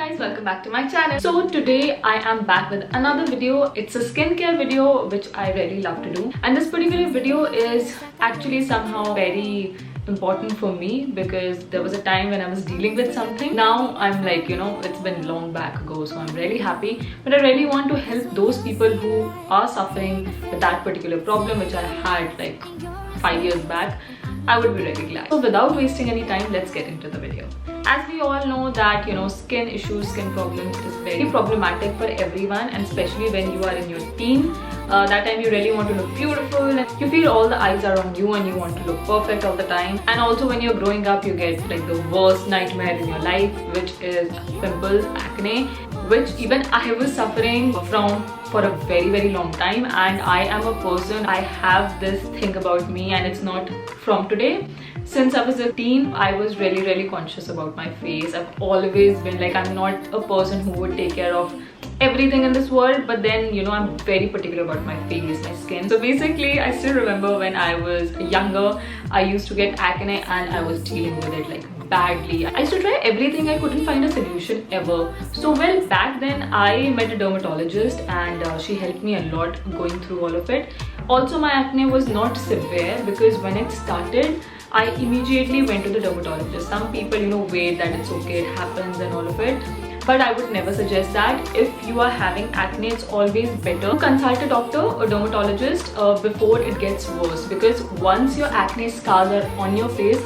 guys, welcome back to my channel. So today I am back with another video. It's a skincare video which I really love to do, and this particular video is actually somehow very important for me because there was a time when I was dealing with something. Now I'm like, it's been long back ago, so I'm really happy, but I really want to help those people who are suffering with that particular problem which I had like 5 years back. I would be really glad. So without wasting any time, let's get into the video. As we all know that skin issues, skin problems is very problematic for everyone, and especially when you are in your teen. That time you really want to look beautiful and you feel all the eyes are on you and you want to look perfect all the time. And also when you're growing up, you get like the worst nightmare in your life, which is pimples, acne, which even I was suffering from for a very long time. And I am a person, I have this thing about me, and it's not from today. Since I was a teen, I was really conscious about my face. I've always been like, I'm not a person who would take care of everything in this world, but then I'm very particular about my face, my skin. So basically, I still remember when I was younger, I used to get acne and I was dealing with it like badly. I used to try everything, I couldn't find a solution ever. So well, back then I met a dermatologist and she helped me a lot going through all of it. Also, my acne was not severe because when it started, I immediately went to the dermatologist. Some people wait that it's okay, it happens and all of it, but I would never suggest that. If you are having acne, it's always better to consult a doctor or dermatologist before it gets worse, because once your acne scars are on your face,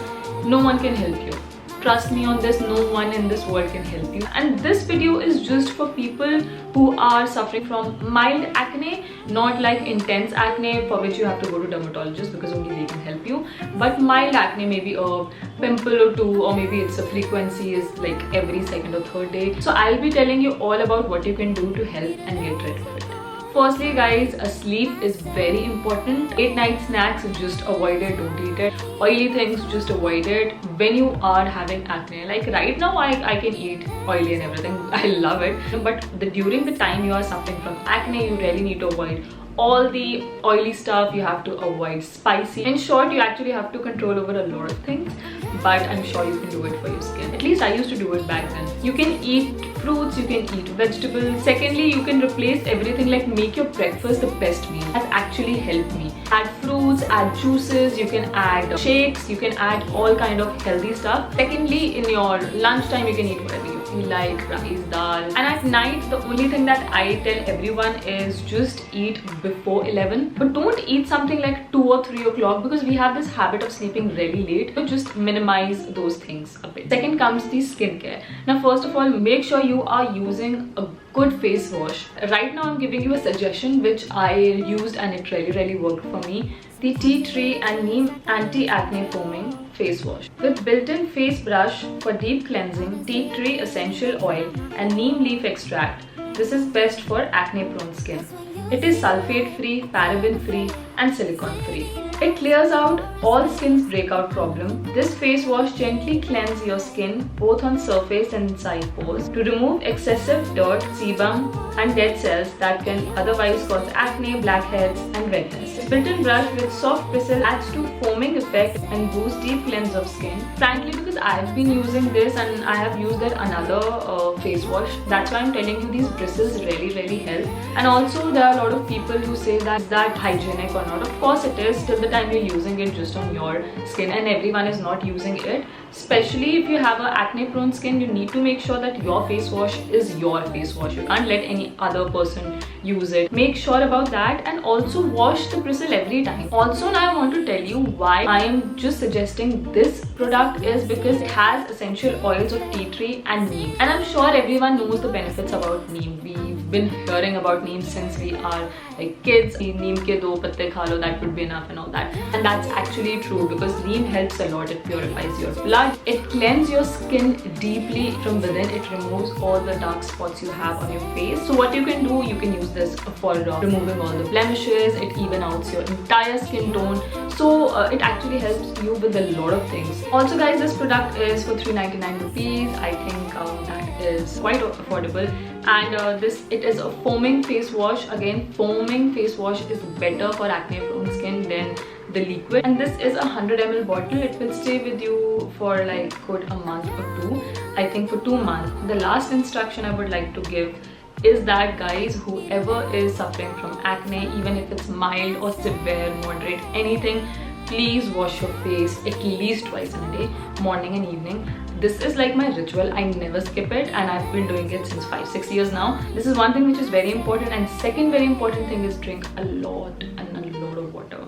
no one can help you. Trust me on this, no one in this world can help you. And this video is just for people who are suffering from mild acne, not like intense acne for which you have to go to dermatologist, because only they can help you. But mild acne, maybe a pimple or two, or maybe it's a frequency is like every second or third day. So I'll be telling you all about what you can do to help and get rid of it. Firstly guys, sleep is very important. Late night snacks, just avoid it, don't eat it. Oily things, just avoid it when you are having acne. Like right now I can eat oily and everything, I love it, but during the time you are suffering from acne, you really need to avoid all the oily stuff. You have to avoid spicy. In short, you actually have to control over a lot of things, but I'm sure you can do it for your skin. At least I used to do it back then. You can eat fruits, you can eat vegetables. Secondly, you can replace everything, like make your breakfast the best meal. That's actually helped me. Add fruits, add juices, you can add shakes, you can add all kind of healthy stuff. Secondly, in your lunchtime, you can eat whatever you feel like, rice, dal. And at night, the only thing that I tell everyone is just eat before 11. But don't eat something like 2 or 3 o'clock, because we have this habit of sleeping really late. So just minimize those things a bit. Second comes the skincare. Now first of all, make sure you are using a good face wash. Right now I'm giving you a suggestion which I used and it really worked for me. The Tea Tree and Neem Anti-Acne Foaming Face Wash. With built-in face brush for deep cleansing, tea tree essential oil and neem leaf extract, this is best for acne-prone skin. It is sulfate-free, paraben-free and silicone-free. It clears out all skin's breakout problem. This face wash gently cleanses your skin both on surface and inside pores to remove excessive dirt, sebum and dead cells that can otherwise cause acne, blackheads and redness. This built-in brush with soft bristle adds to foaming effect and boosts deep cleanse of skin. Frankly, because I've been using this and I have used that another face wash, that's why I'm telling you these bristles really help. And also there are a lot of people who say that is that hygienic or not. Of course it is, till the time you're using it just on your skin, and everyone is not using it. Especially if you have a acne prone skin, you need to make sure that your face wash is your face wash. You can't let any other person use it. Make sure about that, and also wash the bristle every time. Also, now I want to tell you why I am just suggesting this product is because it has essential oils of tea tree and neem, and I'm sure everyone knows the benefits about neem. We've been hearing about neem since we are like kids. Neem ke 2 patte kha lo, that would be enough and all that, and that's actually true because neem helps a lot. It purifies your blood, it cleanses your skin deeply from within, it removes all the dark spots you have on your face. So what you can do, you can use this for removing all the blemishes. It even outs your entire skin tone, so it actually helps you with a lot of things. Also guys, this product is for 399 rupees. I think that is quite affordable. And it is a foaming face wash. Again, foaming face wash is better for acne prone skin than the liquid, and this is a 100 ml bottle. It will stay with you for like good a month or two. I think for 2 months. The last instruction I would like to give is that, guys, whoever is suffering from acne, even if it's mild or severe, moderate, anything, please wash your face at least twice in a day, morning and evening. This is like my ritual. I never skip it, and I've been doing it since 5-6 years now. This is one thing which is very important, and second very important thing is drink a lot of water.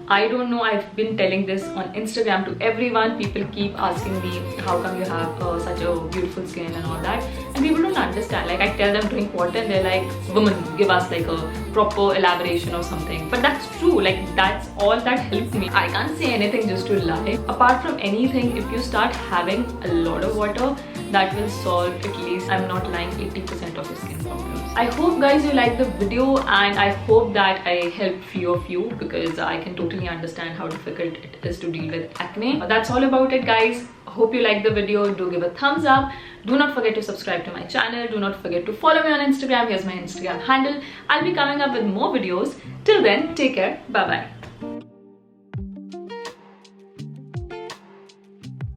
I don't know, I've been telling this on Instagram to everyone. People keep asking me, how come you have such a beautiful skin and all that, and people don't understand. Like, I tell them drink water and they're like, woman, give us like a proper elaboration or something. But that's true, like that's all that helped me. I can't say anything just to lie. Apart from anything, if you start having a lot of water, that will solve at least, I'm not lying, 80% of your skin problems. I hope, guys, you liked the video, and I hope that I helped few of you, because I can totally understand how difficult it is to deal with acne. But that's all about it, guys. Hope you liked the video. Do give a thumbs up. Do not forget to subscribe to my channel. Do not forget to follow me on Instagram. Here's my Instagram handle. I'll be coming up with more videos. Till then, take care. Bye bye.